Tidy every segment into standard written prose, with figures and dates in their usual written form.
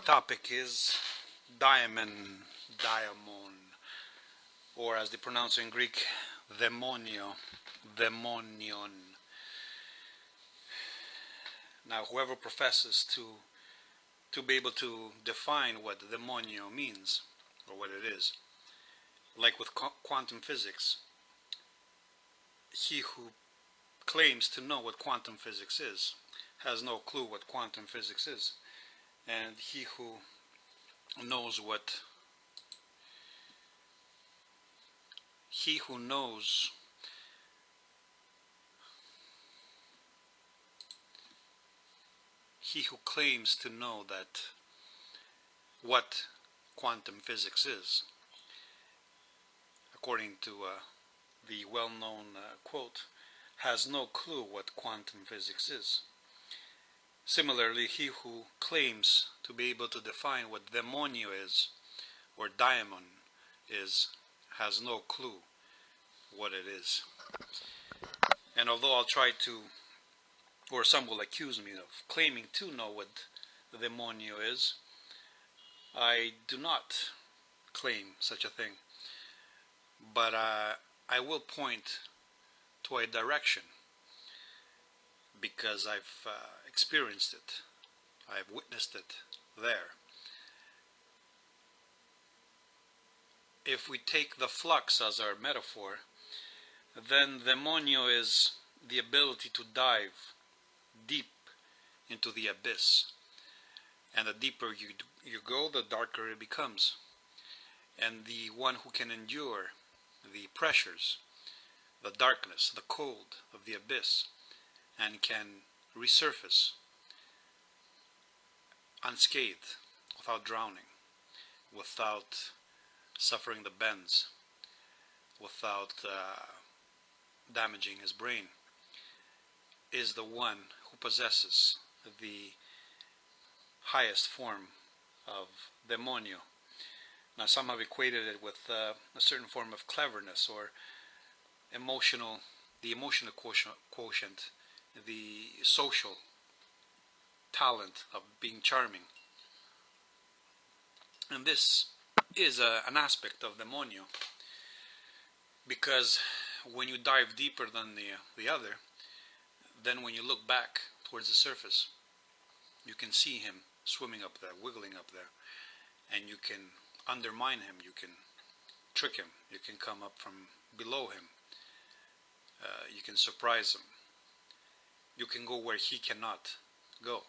topic is daimon, or as they pronounce it in Greek, demonion. Now, whoever professes to be able to define what demonio means, or what it is, like with quantum physics, he who claims to know what quantum physics is has no clue what quantum physics is, and he who knows he who claims to know that what quantum physics is, according to the well-known quote, has no clue what quantum physics is. Similarly, he who claims to be able to define what demonio is, or daimon is, has no clue what it is. And although I'll try to, or some will accuse me of claiming to know what demonio is, I do not claim such a thing. But I will point to a direction, because I've experienced it, I've witnessed it there. If we take the flux as our metaphor, then demonio is the ability to dive deep into the abyss. And the deeper you go, the darker it becomes. And the one who can endure the pressures, the darkness, the cold of the abyss, and can resurface unscathed, without drowning, without suffering the bends, without damaging his brain, is the one who possesses the highest form of demonio. Now, some have equated it with a certain form of cleverness, or the emotional quotient, the social talent of being charming. And this is an aspect of demonio, because when you dive deeper than the other, then when you look back towards the surface, you can see him swimming up there, wiggling up there, and you can undermine him, you can trick him, you can come up from below him, you can surprise him, you can go where he cannot go.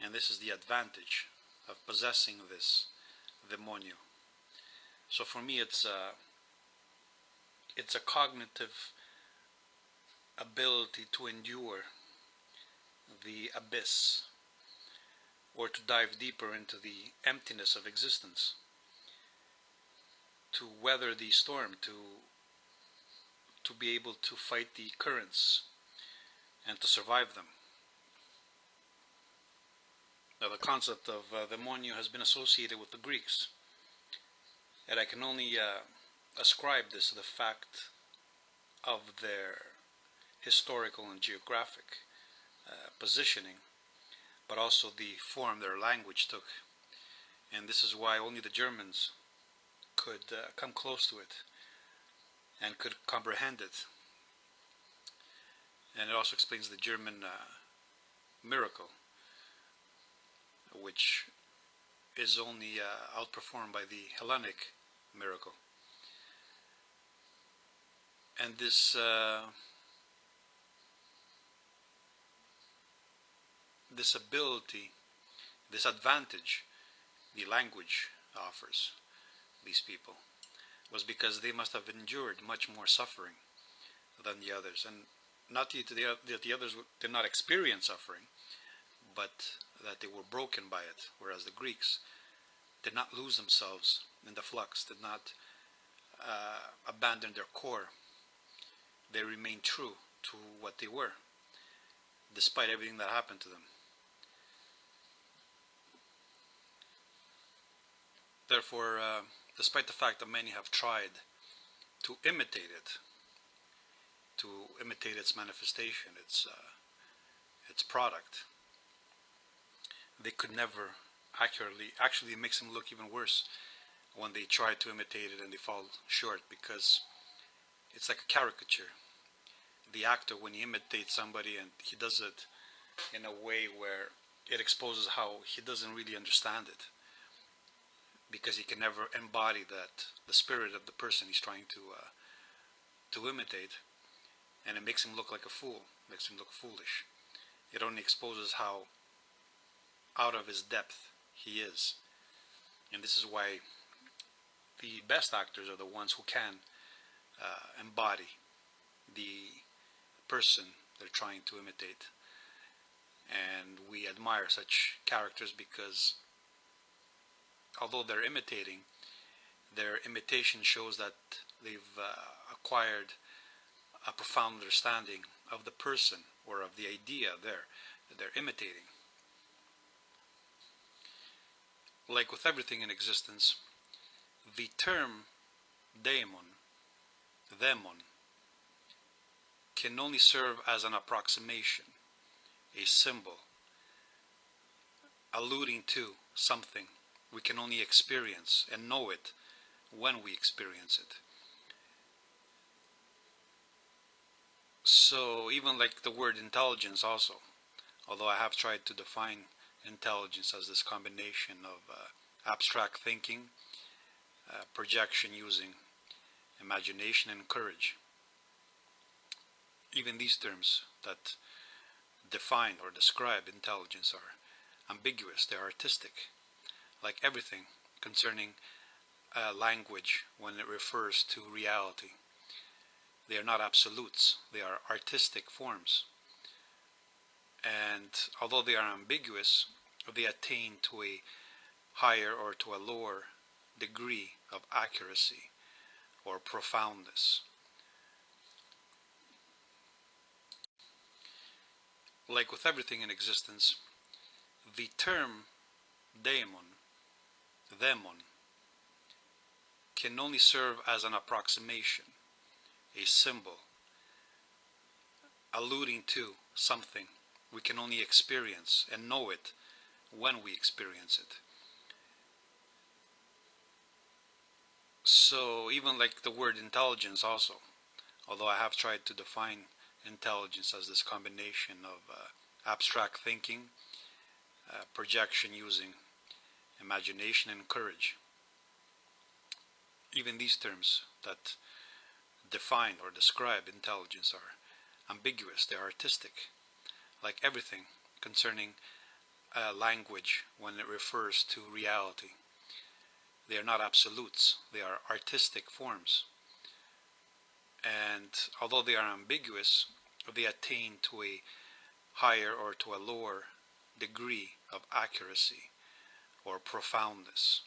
And this is the advantage of possessing this demonio. So for me, it's a cognitive ability to endure the abyss, or to dive deeper into the emptiness of existence, to weather the storm, to be able to fight the currents and to survive them. Now, the concept of demonio has been associated with the Greeks, and I can only ascribe this to the fact of their historical and geographic positioning, but also the form their language took. And this is why only the Germans could come close to it and could comprehend it. And it also explains the German miracle, which is only outperformed by the Hellenic miracle. And this ability, this advantage the language offers these people, was because they must have endured much more suffering than the others. And not that the others did not experience suffering, but that they were broken by it, whereas the Greeks did not lose themselves in the flux, did not abandon their core. They remained true to what they were, despite everything that happened to them. Therefore, despite the fact that many have tried to imitate it, to imitate its manifestation, its product, they could never accurately. Actually, it makes him look even worse when they try to imitate it and they fall short, because it's like a caricature. The actor, when he imitates somebody and he does it in a way where it exposes how he doesn't really understand it, because he can never embody that the spirit of the person he's trying to imitate, and it makes him look like a fool, makes him look foolish. It only exposes how out of his depth he is. And this is why the best actors are the ones who can embody the person they're trying to imitate. And we admire such characters because although they're imitating, their imitation shows that they've acquired a profound understanding of the person or of the idea they're imitating. Like with everything in existence, the term daemon, can only serve as an approximation, a symbol, alluding to something we can only experience and know it when we experience it. So even like the word intelligence also, although I have tried to define intelligence as this combination of abstract thinking, projection using imagination, and courage. Even these terms that define or describe intelligence are ambiguous, they're artistic. Like everything concerning language when it refers to reality. They are not absolutes, they are artistic forms. And although they are ambiguous, they attain to a higher or to a lower degree of accuracy or profoundness. Like with everything in existence, the term daemon, can only serve as an approximation, a symbol, alluding to something we can only experience and know it when we experience it. So even like the word intelligence also, although I have tried to define intelligence as this combination of abstract thinking, projection using imagination, and courage. Even these terms that define or describe intelligence are ambiguous, they are artistic. Like everything concerning language when it refers to reality. They are not absolutes, they are artistic forms. And although they are ambiguous, they attain to a higher or to a lower degree of accuracy or profoundness.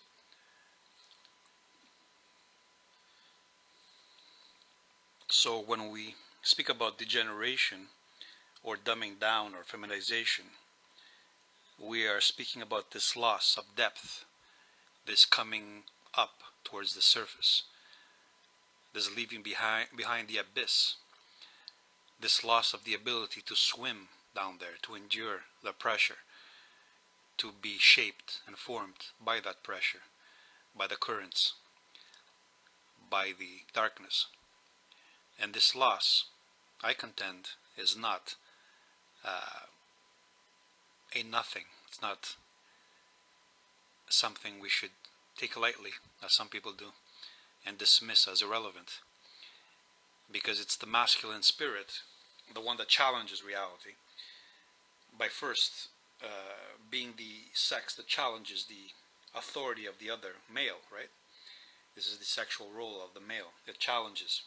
So when we speak about degeneration or dumbing down or feminization, we are speaking about this loss of depth, this coming up towards the surface, this leaving behind the abyss, this loss of the ability to swim down there, to endure the pressure, to be shaped and formed by that pressure, by the currents, by the darkness. And this loss, I contend, is not a nothing. It's not something we should take lightly, as some people do, and dismiss as irrelevant. Because it's the masculine spirit, the one that challenges reality, by first being the sex that challenges the authority of the other male, right? This is the sexual role of the male. It challenges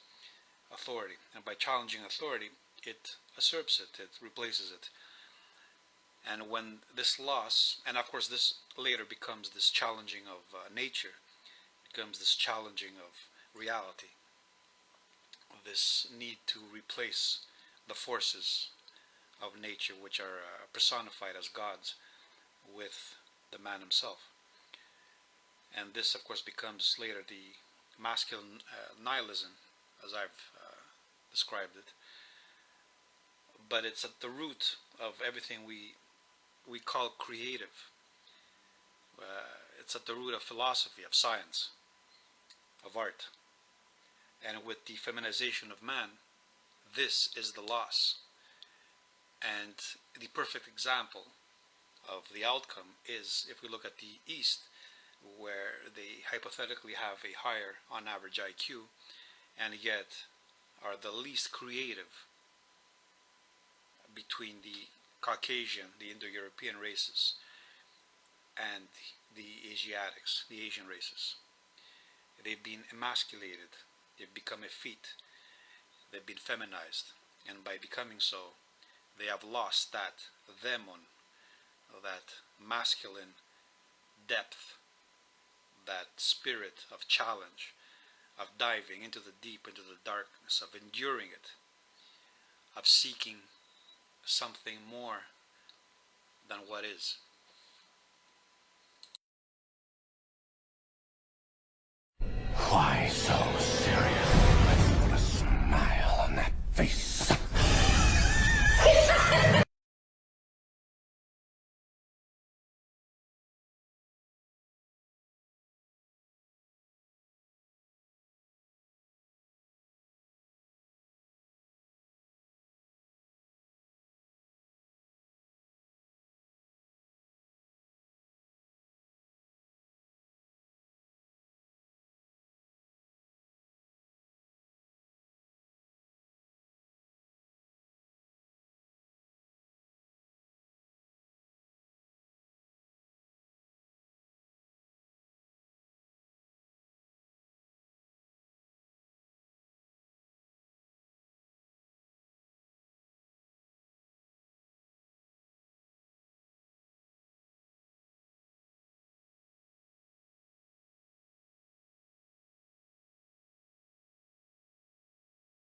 authority. And by challenging authority, it usurps it, it replaces it. And when this loss, and of course this later becomes this challenging of nature, becomes this challenging of reality, this need to replace the forces of nature, which are personified as gods, with the man himself. And this, of course, becomes later the masculine nihilism, as I've described it. But it's at the root of everything we call creative. It's at the root of philosophy, of science, of art. And with the feminization of man, this is the loss. And the perfect example of the outcome is if we look at the East, where they hypothetically have a higher on average IQ and yet are the least creative between the Caucasian, the Indo-European races and the Asiatics, the Asian races. They've been emasculated, they've become effete, they've been feminized, and by becoming so, they have lost that demon, that masculine depth, that spirit of challenge, of diving into the deep, into the darkness, of enduring it, of seeking something more than what is. Why so serious? Let's put a smile on that face.